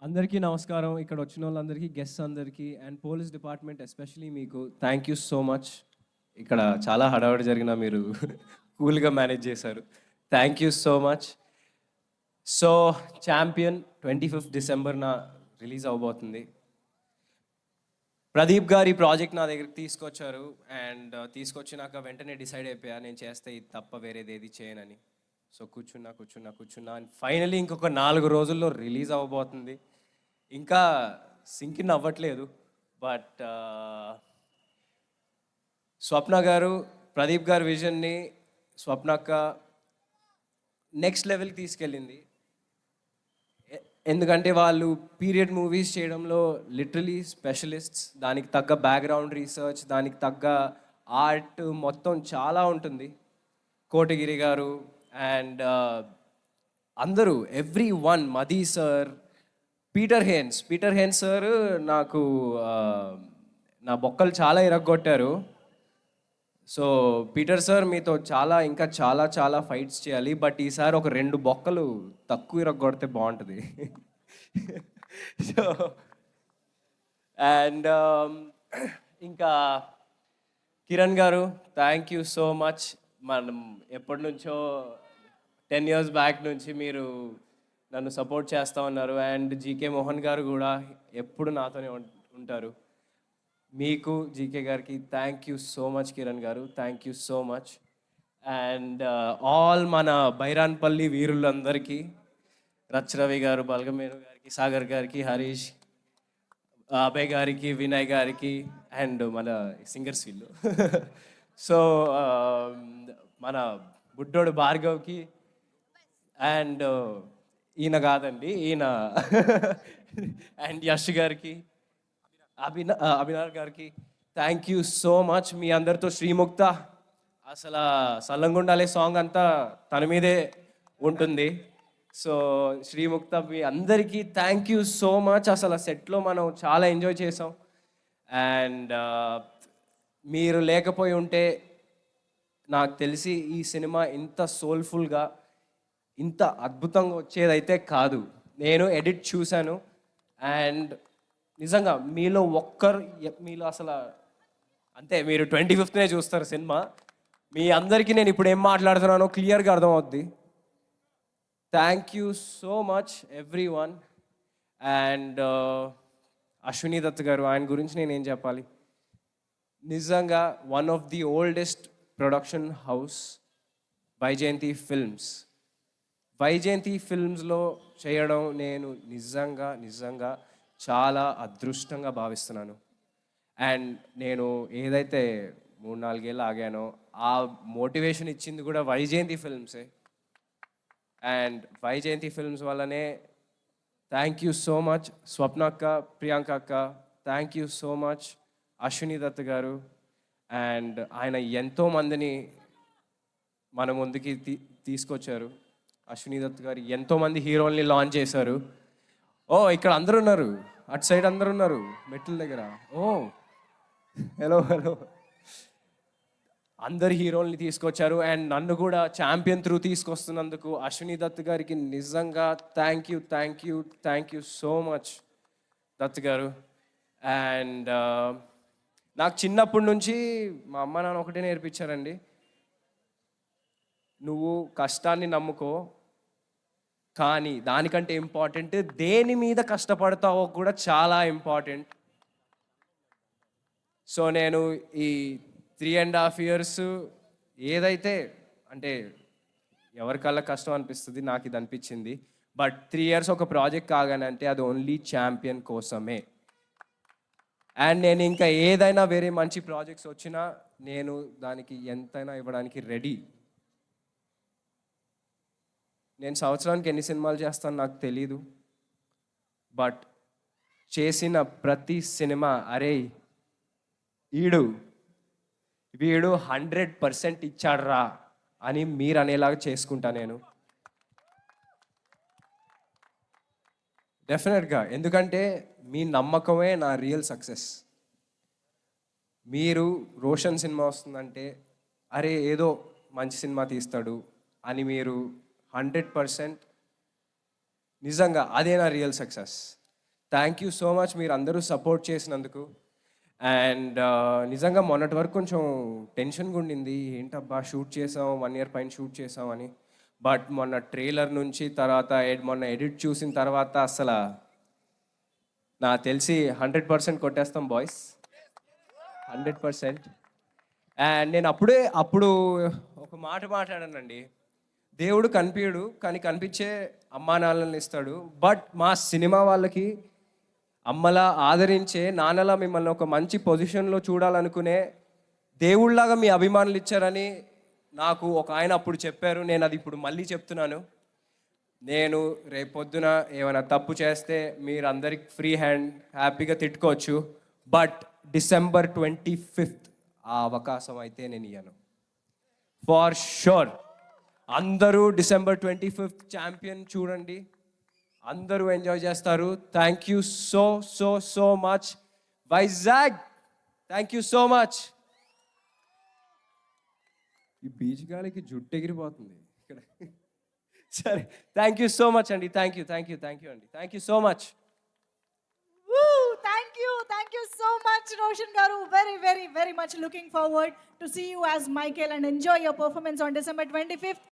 అందరికీ నమస్కారం. ఇక్కడ వచ్చిన వాళ్ళందరికీ, గెస్ట్స్ అందరికీ అండ్ పోలీస్ డిపార్ట్మెంట్ ఎస్పెషల్లీ మీకు థ్యాంక్ యూ సో మచ్. ఇక్కడ చాలా హడావిడి జరిగినా మీరు కూల్గా మేనేజ్ చేశారు. Thank you so much. So champion 25th డిసెంబర్న రిలీజ్ అవబోతుంది. ప్రదీప్ గారి ప్రాజెక్ట్ నా దగ్గరికి తీసుకొచ్చారు అండ్ తీసుకొచ్చినాక వెంటనే డిసైడ్ అయిపోయా నేను చేస్తే ఇది తప్ప వేరేది ఏది చేయనని. సో కూర్చున్నా అండ్ ఫైనలీ ఇంకొక 4 రోజుల్లో రిలీజ్ అవ్వబోతుంది. ఇంకా సింక్ ఇన్ అవ్వట్లేదు. బట్ స్వప్న గారు, ప్రదీప్ గారి విజన్ని స్వప్నక్క నెక్స్ట్ లెవెల్కి తీసుకెళ్ళింది. ఎందుకంటే వాళ్ళు పీరియడ్ మూవీస్ చేయడంలో లిటరలీ స్పెషలిస్ట్స్. దానికి తగ్గ బ్యాక్గ్రౌండ్ రీసెర్చ్, దానికి తగ్గ ఆర్ట్ మొత్తం చాలా ఉంటుంది. కోటగిరి గారు అండ్ అందరూ everyone, Madhi sir, Peter Haynes sir నాకు నా బొక్కలు చాలా ఇరగొట్టారు. సో పీటర్ సార్ మీతో ఇంకా చాలా ఫైట్స్ చేయాలి. బట్ ఈసారి ఒక 2 బొక్కలు తక్కువ ఇరగొడితే బాగుంటుంది. సో అండ్ ఇంకా కిరణ్ గారు, థ్యాంక్ యూ సో మచ్. మనం ఎప్పటి నుంచో 10 years బ్యాక్ నుంచి మీరు నన్ను సపోర్ట్ చేస్తూ ఉన్నారు. అండ్ జీకే మోహన్ గారు కూడా ఎప్పుడు నాతోనే ఉంటారు. మీకు, జీకే గారికి thank you so much. Kiran గారు thank you so much. And all మన బైరాన్పల్లి వీరులందరికీ, రవి గారు, బల్గమేరు గారికి, సాగర్ గారికి, హరీష్, అభయ్ గారికి, వినయ్ గారికి అండ్ మన సింగర్స్ వీళ్ళు. సో మన బుడ్డోడు భార్గవ్కి అండ్ ఈయన కాదండి ఈయన అండ్ యష్ గారికి, అభినవ్ గారికి థ్యాంక్ యూ సో మచ్. మీ అందరితో శ్రీముక్త అసలు సల్లంగుండాలే సాంగ్ అంతా తన మీదే ఉంటుంది. సో శ్రీముక్త మీ అందరికీ థ్యాంక్ యూ సో మచ్. అసలు సెట్లో మనం చాలా ఎంజాయ్ చేసాం. అండ్ మీరు లేకపోయి ఉంటే నాకు తెలిసి ఈ సినిమా ఇంత సోల్ఫుల్గా, ఇంత అద్భుతంగా వచ్చేదైతే కాదు. నేను ఎడిట్ చూశాను అండ్ నిజంగా మీలో అసలు అంతే, మీరు 25th చూస్తారు సినిమా. మీ అందరికీ నేను ఇప్పుడు ఏం మాట్లాడుతున్నానో క్లియర్గా అర్థమవుద్ది. Thank you so much everyone. And Ashwini Dutt గారు, ఆయన గురించి నేనేం చెప్పాలి. నిజంగా one of the oldest production house Vyjayanthi ఫిల్మ్స్లో చేయడం నేను నిజంగా చాలా అదృష్టంగా భావిస్తున్నాను. అండ్ నేను ఏదైతే 3-4 ఏళ్ళు ఆగానో ఆ మోటివేషన్ ఇచ్చింది కూడా వైజయంతి ఫిల్మ్సే. అండ్ వైజయంతి ఫిల్మ్స్ వల్లనే థ్యాంక్ యూ సో మచ్ స్వప్న అక్క, ప్రియాంక అక్క, thank you so much Ashwini Dutt గారు. అండ్ ఆయన ఎంతోమందిని మన ముందుకి తీసుకొచ్చారు. అశ్విని దత్ గారు ఎంతోమంది హీరోల్ని లాంచ్ చేశారు. ఓ ఇక్కడ అందరు ఉన్నారు, అటు సైడ్ అందరు ఉన్నారు మెట్ల దగ్గర. ఓ హలో అందరు హీరోల్ని తీసుకొచ్చారు. అండ్ నన్ను కూడా ఛాంపియన్ త్రూ తీసుకొస్తున్నందుకు అశ్విని దత్ గారికి నిజంగా thank you so much Dutt గారు. అండ్ నాకు చిన్నప్పటి నుంచి మా అమ్మ నాన్న ఒకటే నేర్పించారండి, నువ్వు కష్టాన్ని నమ్ముకో, కానీ దానికంటే ఇంపార్టెంట్ దేని మీద కష్టపడతావో కూడా చాలా ఇంపార్టెంట్. సో నేను ఈ 3.5 years ఏదైతే అంటే ఎవరికల్లా కష్టం అనిపిస్తుంది, నాకు ఇది అనిపించింది. బట్ 3 years ఒక ప్రాజెక్ట్ కాగానంటే అది ఓన్లీ ఛాంపియన్ కోసమే. అండ్ నేను ఇంకా ఏదైనా వేరే మంచి ప్రాజెక్ట్స్ వచ్చినా నేను దానికి ఎంతైనా ఇవ్వడానికి రెడీ. నేను సంవత్సరానికి ఎన్ని సినిమాలు చేస్తాను నాకు తెలీదు. బట్ చేసిన ప్రతి సినిమా అరే వీడు 100% ఇచ్చాడ్రా అని మీరు అనేలాగా చేసుకుంటా నేను డెఫినెట్గా. ఎందుకంటే మీ నమ్మకమే నా రియల్ సక్సెస్. మీరు రోషన్ సినిమా వస్తుందంటే అరే ఏదో మంచి సినిమా తీస్తాడు అని మీరు 100% నిజంగా అదే నా real success. Thank you so much మీరు అందరూ సపోర్ట్ చేసినందుకు. అండ్ నిజంగా మొన్నటి వరకు కొంచెం టెన్షన్గా ఉండింది. ఏంటబ్బా షూట్ చేసాం, 1 ఇయర్ పైన షూట్ చేసాం అని. బట్ మొన్న ట్రైలర్ నుంచి తర్వాత మొన్న ఎడిట్ చూసిన తర్వాత అసలు నాకు తెలిసి 100% కొట్టేస్తాం బాయ్స్, 100%. అండ్ నేను అప్పుడు ఒక మాట మాట్లాడానండి. దేవుడు కనిపించడు కానీ కనిపించే అమ్మా నాన్నలను ఇస్తాడు. బట్ మా సినిమా వాళ్ళకి అమ్మలా ఆదరించే, నాన్నలా మిమ్మల్ని ఒక మంచి పొజిషన్లో చూడాలనుకునే దేవుళ్ళలాగా మీ అభిమానులు ఇచ్చారని నాకు ఒక ఆయన అప్పుడు చెప్పారు. నేను అది ఇప్పుడు మళ్ళీ చెప్తున్నాను. నేను రేపొద్దున ఏమైనా తప్పు చేస్తే మీరు అందరికి ఫ్రీ హ్యాండ్ హ్యాపీగా తిట్టుకోవచ్చు. బట్ December 25th ఆ అవకాశం అయితే నేను ఇయ్యను ఫార్ షూర్. అందరూ December 25th ఛాంపియన్ చూడండి, అందరూ ఎంజాయ్ చేస్తారు. Thank you so so so much Vizag, thank you so much. ఈ బీచ్ గాలికి జుట్టు ఎగిరిపోతుంది ఇక్కడ. సరే, థ్యాంక్ యూ సో మచ్ అండి. థ్యాంక్ యూ అండి. Thank you so much. Thank you so much, Roshan Garu. Very much looking forward to see you as Michael and enjoy your performance on December 25th.